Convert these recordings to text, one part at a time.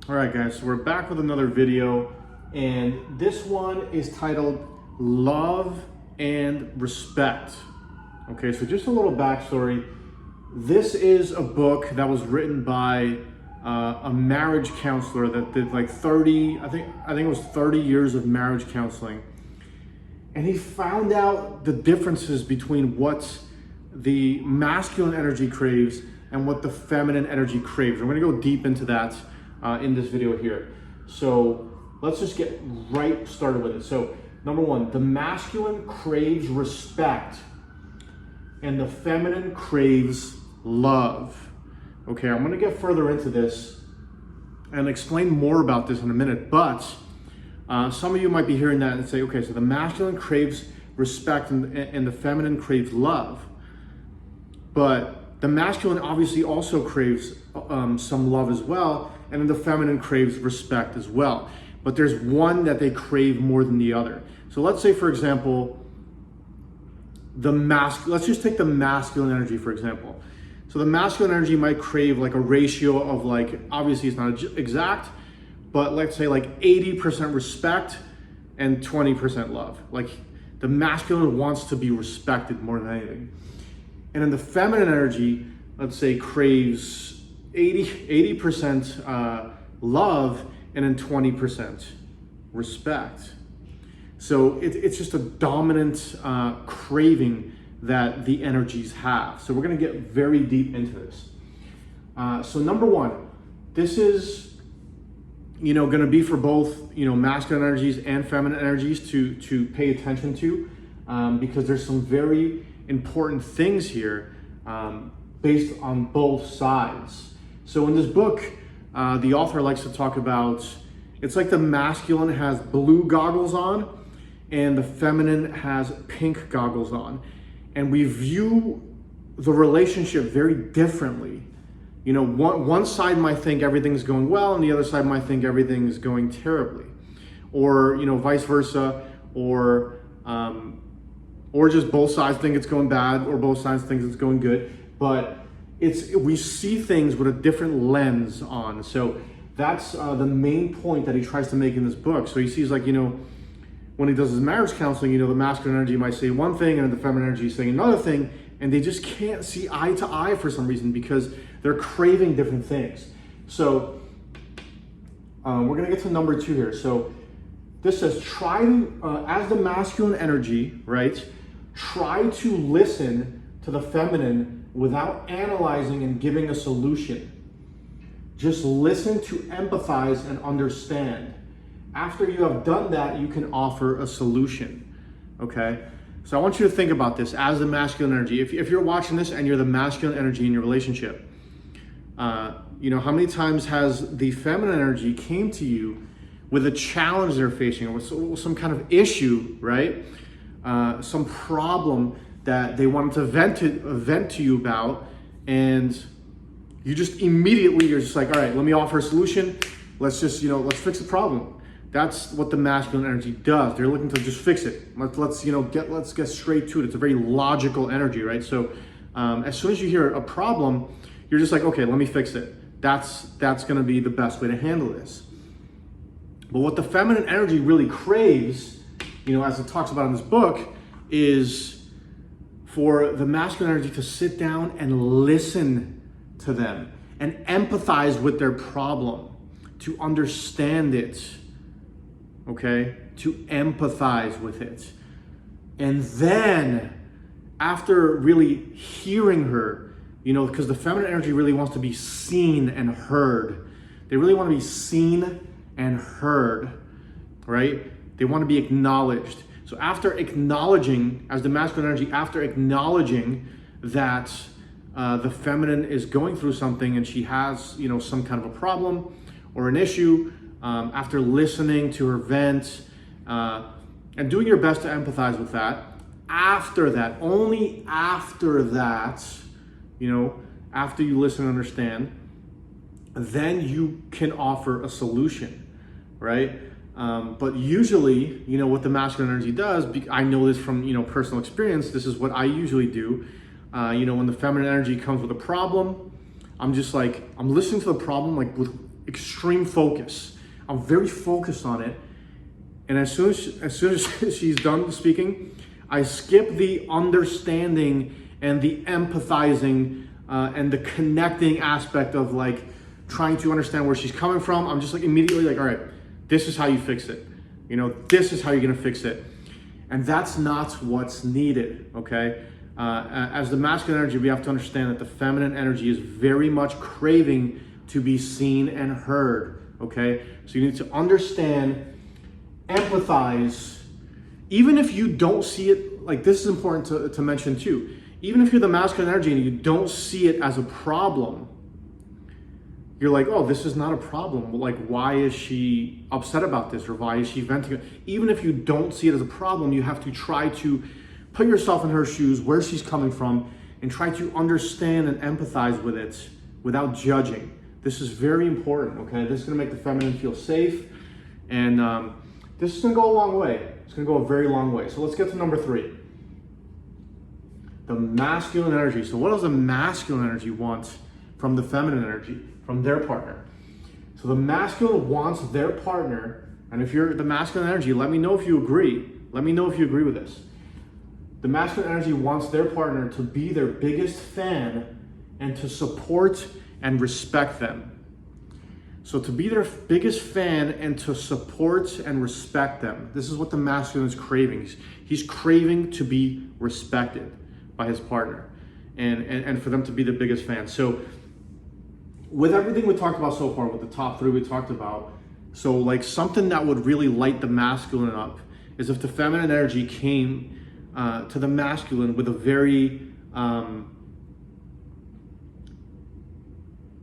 All right, guys, so we're back with another video, and this one is titled Love and Respect. Okay, so just a little backstory. This is a book that was written by a marriage counselor that did like 30, I think it was 30 years of marriage counseling. And he found out the differences between what the masculine energy craves and what the feminine energy craves. We're gonna go deep into that in this video here. So let's just get right started with it. So number one, the masculine craves respect and the feminine craves love. Okay, I'm gonna get further into this and explain more about this in a minute, but some of you might be hearing that and say, okay, so the masculine craves respect and the feminine craves love. But the masculine obviously also craves some love as well, and then the feminine craves respect as well. But there's one that they crave more than the other. So let's say, for example, let's just take the masculine energy, for example. So the masculine energy might crave like a ratio of like, obviously it's not exact, but let's say like 80% respect and 20% love. Like the masculine wants to be respected more than anything. And then the feminine energy, let's say, craves 80% love and then 20% respect. So it's just a dominant craving that the energies have. So we're gonna get very deep into this. So number one, this is gonna be for both masculine energies and feminine energies to pay attention to, because there's some very important things here based on both sides. So in this book, the author likes to talk about, it's like the masculine has blue goggles on and the feminine has pink goggles on. And we view the relationship very differently. One side might think everything's going well and the other side might think everything's going terribly. Or, vice versa, or just both sides think it's going bad or both sides think it's going good. But we see things with a different lens on. So that's the main point that he tries to make in this book. So he sees like, when he does his marriage counseling, the masculine energy might say one thing and the feminine energy is saying another thing, and they just can't see eye to eye for some reason because they're craving different things. So we're gonna get to number two here. So this says, try to, as the masculine energy, right? Try to listen to the feminine without analyzing and giving a solution. Just listen to empathize and understand. After you have done that, you can offer a solution, okay? So I want you to think about this as the masculine energy. If you're watching this and you're the masculine energy in your relationship, how many times has the feminine energy came to you with a challenge they're facing or with some kind of issue, right? Some problem that they wanted to vent to you about, and you just immediately, you're just like, all right, let me offer a solution. Let's just, let's fix the problem. That's what the masculine energy does. They're looking to just fix it. Let's get straight to it. It's a very logical energy, right? So as soon as you hear a problem, you're just like, okay, let me fix it. That's gonna be the best way to handle this. But what the feminine energy really craves, as it talks about in this book, is for the masculine energy to sit down and listen to them and empathize with their problem, to understand it, okay? To empathize with it. And then after really hearing her, because the feminine energy really wants to be seen and heard. They really want to be seen and heard, right? They want to be acknowledged. So after acknowledging, as the masculine energy, after acknowledging that the feminine is going through something and she has, some kind of a problem or an issue, after listening to her vent and doing your best to empathize with that, after that, only after that, after you listen and understand, then you can offer a solution, right? But usually, what the masculine energy does, I know this from, personal experience, this is what I usually do. When the feminine energy comes with a problem, I'm just like, I'm listening to the problem like with extreme focus. I'm very focused on it. And as soon as she's done speaking, I skip the understanding and the empathizing and the connecting aspect of like trying to understand where she's coming from. I'm just like immediately like, all right, this is how you fix it. You know, this is how you're gonna fix it. And that's not what's needed, okay? As the masculine energy, we have to understand that the feminine energy is very much craving to be seen and heard, okay? So you need to understand, empathize, even if you don't see it, like this is important to mention too, even if you're the masculine energy and you don't see it as a problem, you're like, oh, this is not a problem. Like, why is she upset about this? Or why is she venting? Even if you don't see it as a problem, you have to try to put yourself in her shoes, where she's coming from, and try to understand and empathize with it without judging. This is very important, okay? This is gonna make the feminine feel safe, and this is gonna go a long way. It's gonna go a very long way. So let's get to number 3. The masculine energy. So what does the masculine energy want from the feminine energy, from their partner? So the masculine wants their partner, and if you're the masculine energy, let me know if you agree. Let me know if you agree with this. The masculine energy wants their partner to be their biggest fan and to support and respect them. So to be their biggest fan and to support and respect them. This is what the masculine is craving. He's craving to be respected by his partner and for them to be the biggest fan. So with everything we talked about so far, with the top 3 we talked about, so like something that would really light the masculine up is if the feminine energy came to the masculine with a very,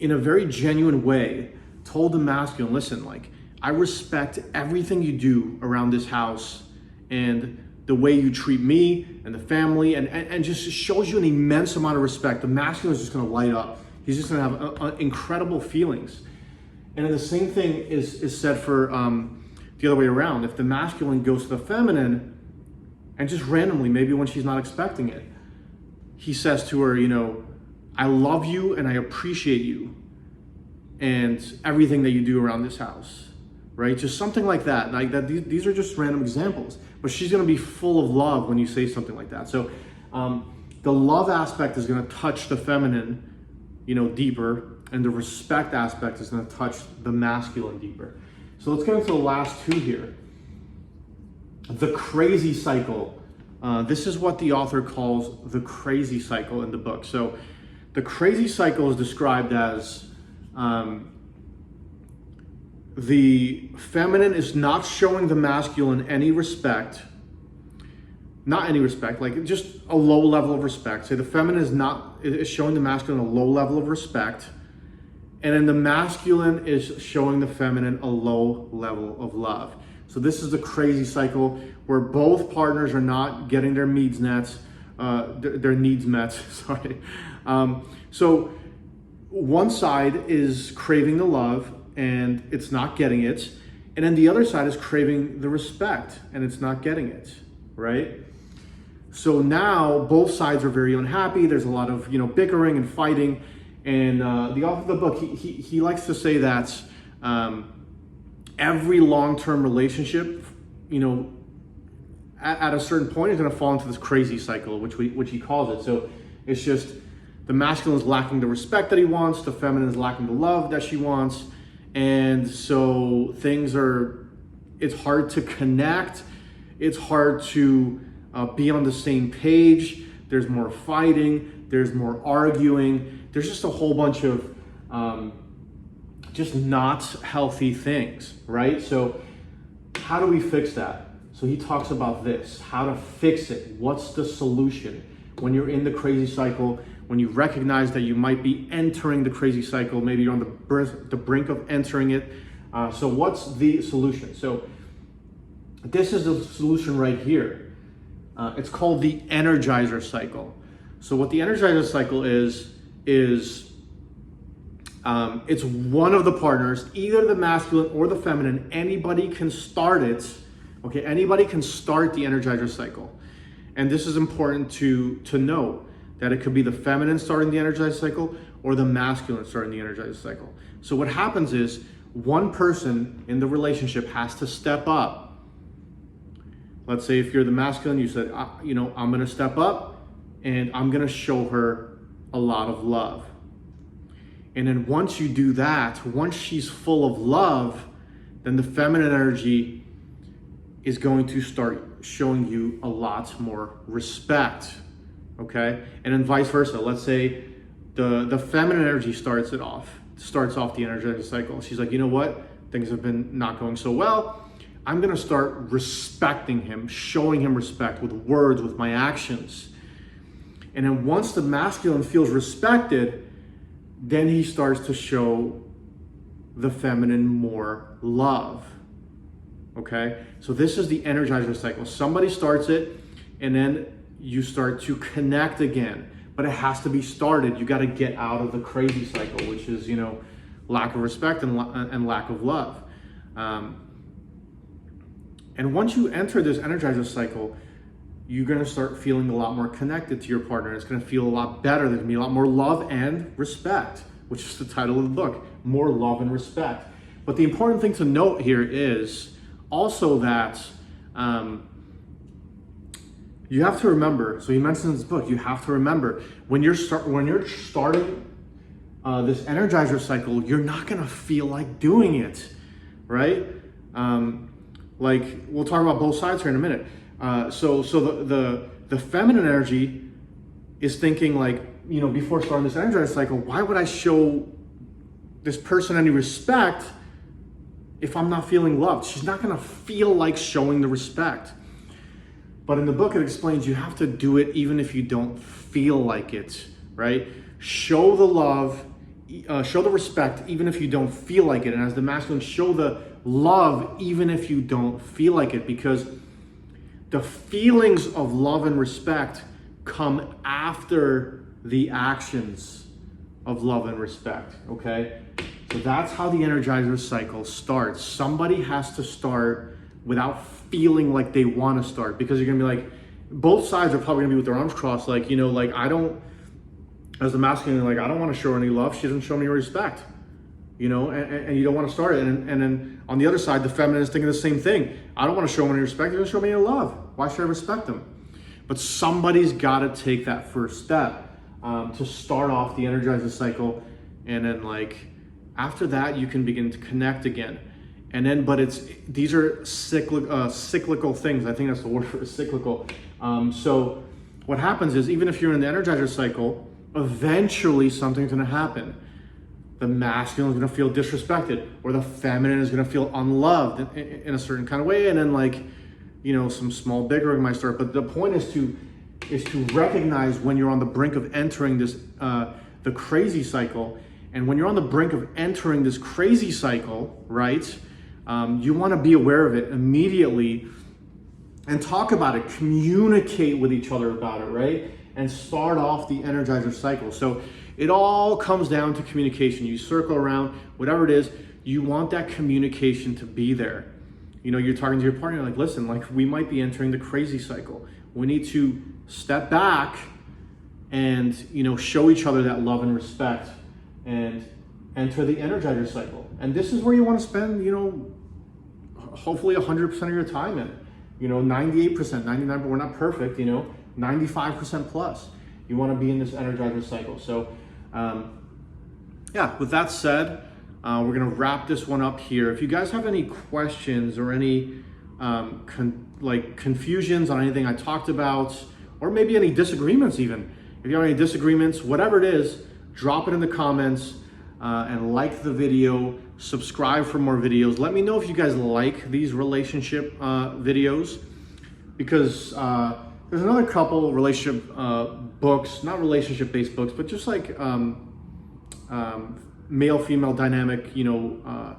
in a very genuine way, told the masculine, listen, like, I respect everything you do around this house and the way you treat me and the family, and just shows you an immense amount of respect. The masculine is just gonna light up. He's just gonna have incredible feelings. And then the same thing is said for the other way around. If the masculine goes to the feminine, and just randomly, maybe when she's not expecting it, he says to her, you know, I love you and I appreciate you and everything that you do around this house, right? Just something like that. Like that. These are just random examples, but she's gonna be full of love when you say something like that. So the love aspect is gonna touch the feminine, you know, deeper, and the respect aspect is gonna touch the masculine deeper. So let's get into the last 2 here. The crazy cycle. This is what the author calls the crazy cycle in the book. So the crazy cycle is described as the feminine is not showing the masculine any respect, not any respect, like just a low level of respect. Say the feminine is showing the masculine a low level of respect, and then the masculine is showing the feminine a low level of love. So this is the crazy cycle where both partners are not getting their needs met. Sorry. So one side is craving the love and it's not getting it, and then the other side is craving the respect and it's not getting it, right? So now both sides are very unhappy. There's a lot of bickering and fighting, and the author of the book he likes to say that every long-term relationship, at a certain point is going to fall into this crazy cycle, which he calls it. So it's just the masculine is lacking the respect that he wants, the feminine is lacking the love that she wants, and so it's hard to connect, it's hard to be on the same page. There's more fighting, there's more arguing, there's just a whole bunch of just not healthy things, right? So how do we fix that? So he talks about this, how to fix it. What's the solution when you're in the crazy cycle, when you recognize that you might be entering the crazy cycle, maybe you're on the brink of entering it. So what's the solution? So this is the solution right here. It's called the Energizer Cycle. So what the Energizer Cycle is it's one of the partners, either the masculine or the feminine. Anybody can start it. Okay, anybody can start the Energizer Cycle. And this is important to know, that it could be the feminine starting the Energizer Cycle, or the masculine starting the Energizer Cycle. So what happens is one person in the relationship has to step up. Let's say if you're the masculine, you said, you know, I'm gonna step up and I'm gonna show her a lot of love. And then once you do that, once she's full of love, then the feminine energy is going to start showing you a lot more respect, okay? And then vice versa. Let's say the feminine energy starts off the Energizer Cycle. She's like, you know what? Things have been not going so well. I'm gonna start respecting him, showing him respect with words, with my actions. And then once the masculine feels respected, then he starts to show the feminine more love, okay? So this is the Energizer Cycle. Somebody starts it, and then you start to connect again, but it has to be started. You gotta get out of the crazy cycle, which is, you know, lack of respect and lack of love. And once you enter this Energizer Cycle, you're gonna start feeling a lot more connected to your partner. It's gonna feel a lot better. There's gonna be a lot more love and respect, which is the title of the book, More Love and Respect. But the important thing to note here is also that you have to remember, so he mentions in this book, you have to remember, when you're starting this Energizer Cycle, you're not gonna feel like doing it, right? Like, we'll talk about both sides here in a minute. So the feminine energy is thinking like, you know, before starting this Energizer Cycle, why would I show this person any respect if I'm not feeling loved? She's not gonna feel like showing the respect. But in the book, it explains you have to do it even if you don't feel like it, right? Show the love, show the respect even if you don't feel like it. And as the masculine, show the love even if you don't feel like it, because the feelings of love and respect come after the actions of love and respect, okay? So that's how the Energizer Cycle starts. Somebody has to start without feeling like they want to start, because you're gonna be like, both sides are probably gonna be with their arms crossed, like, you know, like, I don't, as the masculine, like, I don't want to show her any love, she doesn't show me respect, you know, and you don't want to start it. And then on the other side, the feminine is thinking the same thing. I don't want to show him any respect, he doesn't show me any love. Why should I respect him? But somebody's got to take that first step to start off the Energizer Cycle, and then like after that you can begin to connect again. And then, but these are cyclical things. I think that's the word for it, cyclical. So what happens is, even if you're in the Energizer Cycle, eventually something's gonna happen. The masculine is gonna feel disrespected, or the feminine is gonna feel unloved in a certain kind of way, and then like, you know, some small bickering might start. But the point is to recognize when you're on the brink of entering this the crazy cycle. And when you're on the brink of entering this crazy cycle, right, you want to be aware of it immediately and talk about it, communicate with each other about it, right? And start off the Energizer Cycle. So it all comes down to communication. You circle around, whatever it is, you want that communication to be there. You know, you're talking to your partner, like, listen, like, we might be entering the crazy cycle. We need to step back and, you know, show each other that love and respect and enter the Energizer Cycle. And this is where you want to spend, you know, hopefully 100% of your time in. You know, 98%, 99%, we're not perfect, you know, 95% plus. You want to be in this Energizer Cycle. So, yeah, with that said, we're going to wrap this one up here. If you guys have any questions or any confusions on anything I talked about, or maybe any disagreements even, if you have any disagreements, whatever it is, drop it in the comments and like the video, subscribe for more videos. Let me know if you guys like these relationship videos, because there's another couple relationship books, not relationship-based books, but just like male-female dynamic, you know,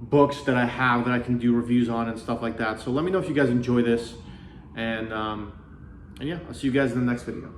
books that I have that I can do reviews on and stuff like that. So let me know if you guys enjoy this, and yeah, I'll see you guys in the next video.